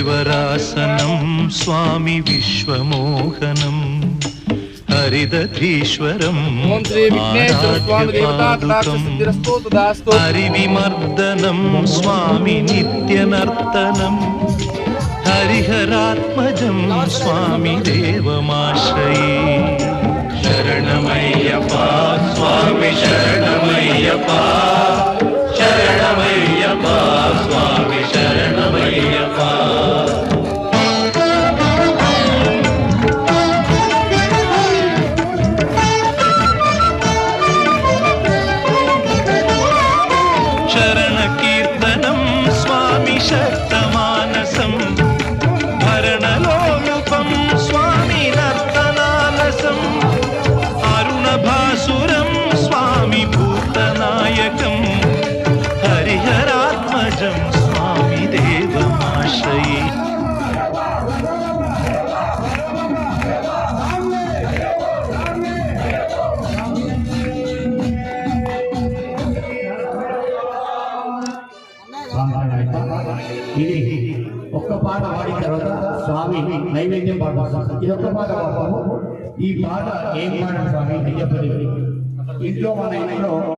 हरिवरासनं स्वामी विश्वमोहनं हरिदधीश्वरं हरिविमर्दनं स्वामी नित्यनर्तनं हरिहरात्मजं स्वामी देवमाश्रये शरणमय्यप्पा स्वामी शरणमय्यप्पा शरणमय्यप्पा स्वामी शरणमय्यप्पा शरणकीर्तनं स्वामी शक्तमानसं भरणलोलुपं स्वामी नर्तनालसम् अरुणभासुरं स्वामी भूतनायकं हरिहरात्मजं स्वामी देवमाश्रये ఇది ఒక్క పాట పాడిన తర్వాత స్వామి నైవేద్యం పాడతారు. ఇది ఒక్క పాట పాడతాము. ఈ పాట ఏం పాడారు స్వామి అయ్యప్ప ఇంట్లో మన ఇంట్లో